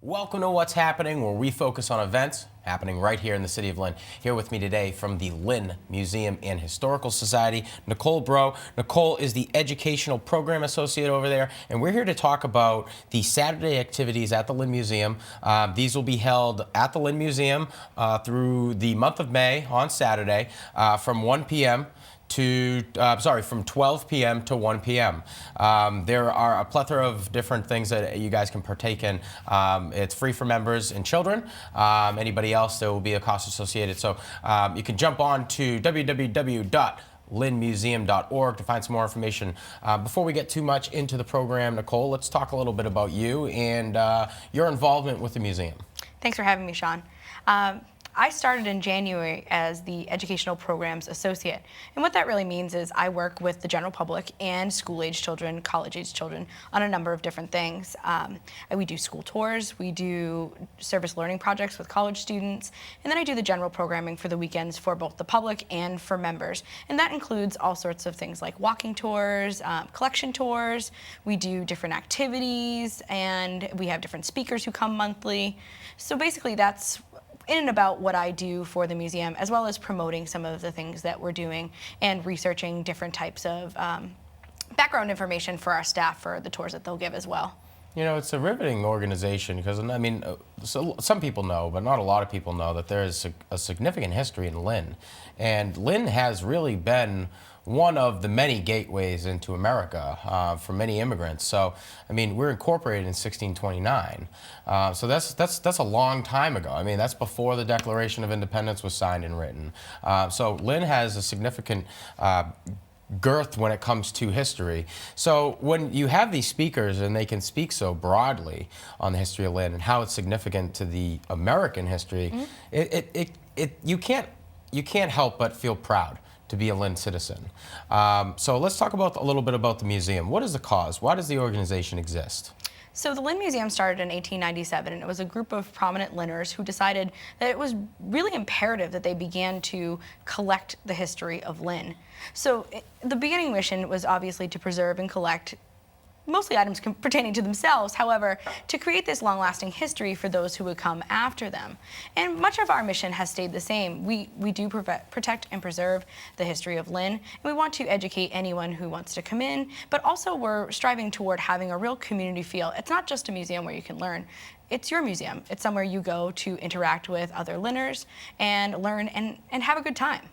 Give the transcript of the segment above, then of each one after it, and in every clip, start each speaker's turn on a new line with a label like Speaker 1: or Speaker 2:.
Speaker 1: Welcome to What's Happening, where we focus on events happening right here in the City of Lynn. Here with me today from the Lynn Museum and Historical Society, Nicole Bro. Nicole is the Educational Program Associate over there, and we're here to talk about the Saturday activities at the Lynn Museum. These will be held at the Lynn Museum through the month of May on Saturday from 1 p.m. from 12 p.m. to 1 p.m. There are a plethora of different things that you guys can partake in. It's free for members and children. Anybody else, there will be a cost associated. So you can jump on to www.lynnmuseum.org to find some more information. Before we get too much into the program, Nicole, let's talk a little bit about you and your involvement with the museum.
Speaker 2: Thanks for having me, Sean. I started in January as the Educational Programs Associate. And what that really means is I work with the general public and school-age children, college-age children on a number of different things. We do school tours, we do service learning projects with college students, and then I do the general programming for the weekends for both the public and for members. And that includes all sorts of things like walking tours, collection tours, we do different activities, and we have different speakers who come monthly. So basically that's in and about what I do for the museum, as well as promoting some of the things that we're doing and researching different types of background information for our staff for the tours that they'll give as well.
Speaker 1: You know, it's a riveting organization because, I mean, so some people know, but not a lot of people know that there is a significant history in Lynn. And Lynn has really been one of the many gateways into America for many immigrants. So, I mean, we're incorporated in 1629. So that's a long time ago. I mean, that's before the Declaration of Independence was signed and written. So Lynn has a significant girth when it comes to history. So when you have these speakers and they can speak so broadly on the history of Lynn and how it's significant to the American history, you can't help but feel proud to be a Lynn citizen. So let's talk about a little bit about the museum. What is the cause? Why does the organization exist?
Speaker 2: So the Lynn Museum started in 1897, and it was a group of prominent Lynners who decided that it was really imperative that they began to collect the history of Lynn. So the beginning mission was obviously to preserve and collect mostly items pertaining to themselves, however, to create this long-lasting history for those who would come after them. And much of our mission has stayed the same. We do protect and preserve the history of Lynn, and we want to educate anyone who wants to come in, but also we're striving toward having a real community feel. It's not just a museum where you can learn. It's your museum. It's somewhere you go to interact with other Lynners and learn and have a good time.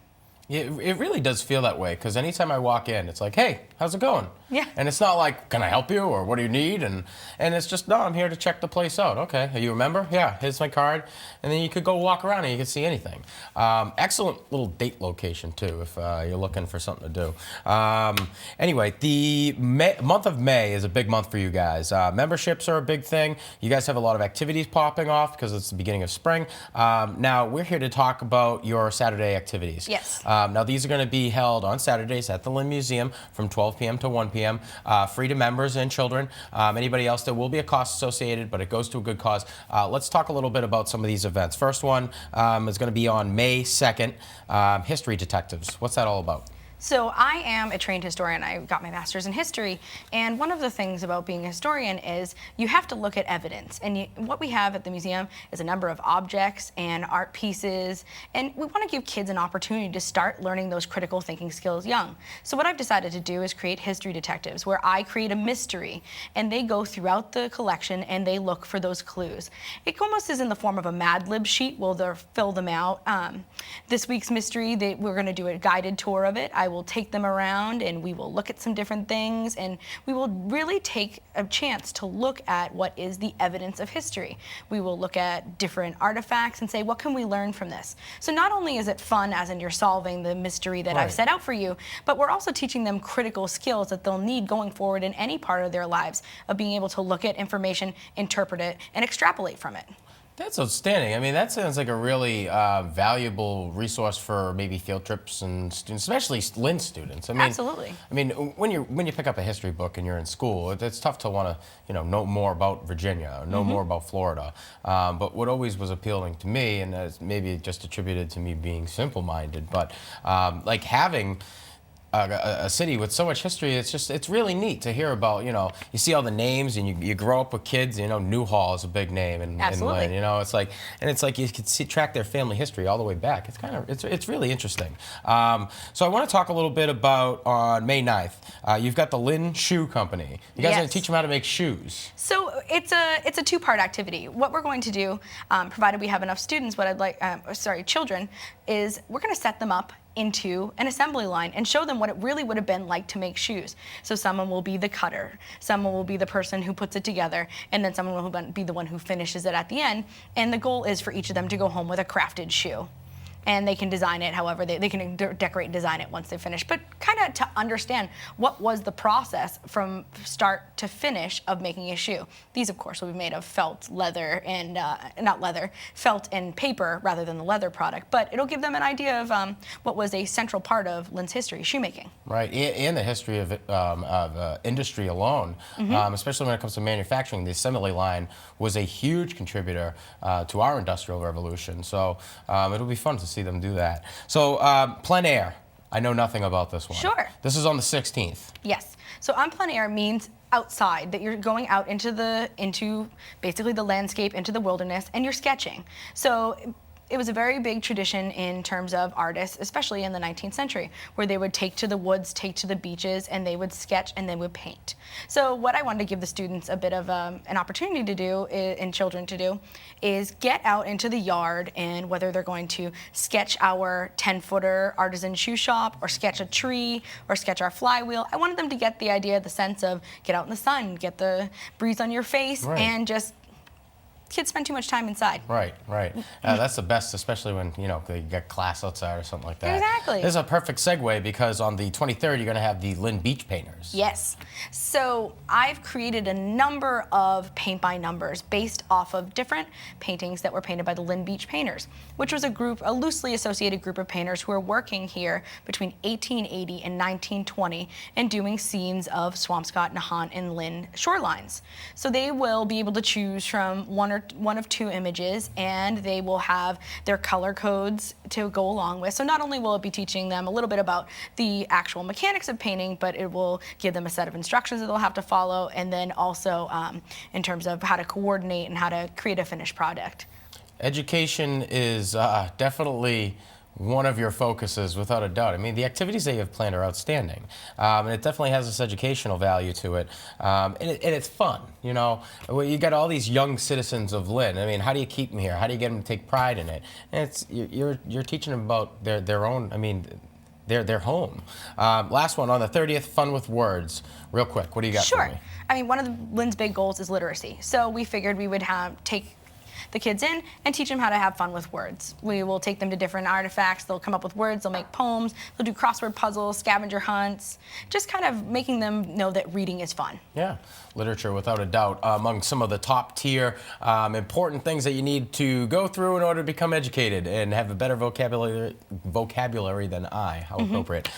Speaker 1: It really does feel that way, because anytime I walk in, it's like, hey, how's it going?
Speaker 2: Yeah.
Speaker 1: And it's not like, can I help you, or what do you need? And it's just, no, I'm here to check the place out. Okay, are you a member? Yeah, here's my card. And then you could go walk around and you can see anything. Excellent little date location, too, if you're looking for something to do. Anyway, the month of May is a big month for you guys. Memberships are a big thing. You guys have a lot of activities popping off because it's the beginning of spring. Now, we're here to talk about your Saturday activities.
Speaker 2: Yes.
Speaker 1: Now, these are going to be held on Saturdays at the Lynn Museum from 12 p.m. to 1 p.m., free to members and children. Anybody else, there will be a cost associated, but it goes to a good cause. Let's talk a little bit about some of these events. First one is going to be on May 2nd, History Detectives. What's that all about?
Speaker 2: So I am a trained historian. I got my master's in history, and one of the things about being a historian is you have to look at evidence. And what we have at the museum is a number of objects and art pieces, and we want to give kids an opportunity to start learning those critical thinking skills young. So what I've decided to do is create history detectives, where I create a mystery, and they go throughout the collection and they look for those clues. It almost is in the form of a Mad Lib sheet. We'll fill them out. This week's mystery, we're going to do a guided tour of it. I will take them around and we will look at some different things, and we will really take a chance to look at what is the evidence of history. We will look at different artifacts and say, what can we learn from this? So not only is it fun, as in you're solving the mystery that I've set out for you, but we're also teaching them critical skills that they'll need going forward in any part of their lives, of being able to look at information, interpret it, and extrapolate from it.
Speaker 1: That's outstanding. I mean, that sounds like a really valuable resource for maybe field trips and students, especially Lynn students. I mean,
Speaker 2: absolutely.
Speaker 1: I mean, when you pick up a history book and you're in school, it's tough to want to know more about Virginia or know more about Florida. But what always was appealing to me, and it's maybe just attributed to me being simple-minded, but like having a city with so much history. It's really neat to hear about. You see all the names, and you grow up with kids. Newhall is a big name in
Speaker 2: Absolutely.
Speaker 1: Lynn. It's like you can track their family history all the way back. It's really interesting. So I want to talk a little bit about on May 9th. You've got the Lynn Shoe Company. You guys are going to teach them how to make shoes.
Speaker 2: So it's a two-part activity. What we're going to do, provided we have enough students, children, is we're going to set them up into an assembly line and show them what it really would have been like to make shoes. So someone will be the cutter, someone will be the person who puts it together, and then someone will be the one who finishes it at the end. And the goal is for each of them to go home with a crafted shoe. And they can design it however they can decorate and design it once they finish. But kind of to understand what was the process from start to finish of making a shoe. These, of course, will be made of felt, leather, and not leather, felt and paper rather than the leather product. But it'll give them an idea of what was a central part of Lynn's history, shoemaking.
Speaker 1: Right, and the history of industry alone, especially when it comes to manufacturing. The assembly line was a huge contributor to our industrial revolution. So it'll be fun to see them do that. So Plen Air, I know nothing about this one.
Speaker 2: Sure.
Speaker 1: This is on the 16th.
Speaker 2: Yes. So on Plen Air means outside, that you're going out into basically the landscape, into the wilderness, and you're sketching. So it was a very big tradition in terms of artists, especially in the 19th century, where they would take to the woods, take to the beaches, and they would sketch and they would paint. So what I wanted to give the students a bit of an opportunity to do, and children to do, is get out into the yard, and whether they're going to sketch our 10-footer artisan shoe shop, or sketch a tree, or sketch our flywheel, I wanted them to get the idea, the sense of get out in the sun, get the breeze on your face,
Speaker 1: right.
Speaker 2: And just kids spend too much time inside.
Speaker 1: Right. That's the best, especially when they get class outside or something like that.
Speaker 2: Exactly.
Speaker 1: This is a perfect segue because on the 23rd you're going to have the Lynn Beach Painters.
Speaker 2: Yes. So I've created a number of paint by numbers based off of different paintings that were painted by the Lynn Beach Painters, which was a loosely associated group of painters who were working here between 1880 and 1920 and doing scenes of Swampscott, Nahant, and Lynn shorelines. So they will be able to choose from one of two images, and they will have their color codes to go along with. So not only will it be teaching them a little bit about the actual mechanics of painting, but it will give them a set of instructions that they'll have to follow, and then also in terms of how to coordinate and how to create a finished product. Education
Speaker 1: is definitely one of your focuses, without a doubt. I mean, the activities that you have planned are outstanding, and it definitely has this educational value to it, and it's fun. You got all these young citizens of Lynn. I mean, how do you keep them here? How do you get them to take pride in it? And you're teaching them about their own. I mean, their home. Last one on the 30th, fun with words. Real quick, what do you got for me?
Speaker 2: Sure. I mean, one of Lynn's big goals is literacy. So we figured we would take the kids in and teach them how to have fun with words. We will take them to different artifacts. They'll come up with words. They'll make poems. They'll do crossword puzzles, scavenger hunts, just kind of making them know that reading is fun. Yeah,
Speaker 1: literature, without a doubt, among some of the top tier important things that you need to go through in order to become educated and have a better vocabulary than I. How appropriate.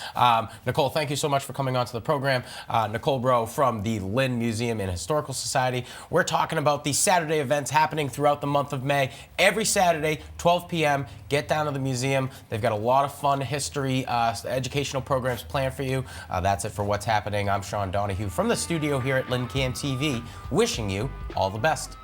Speaker 1: Nicole, thank you so much for coming onto the program. Nicole Bro from the Lynn Museum and Historical Society. We're talking about the Saturday events happening throughout the month of May. Every Saturday, 12 p.m., get down to the museum. They've got a lot of fun history, educational programs planned for you. That's it for What's Happening. I'm Sean Donahue from the studio here at LynnCAM TV, wishing you all the best.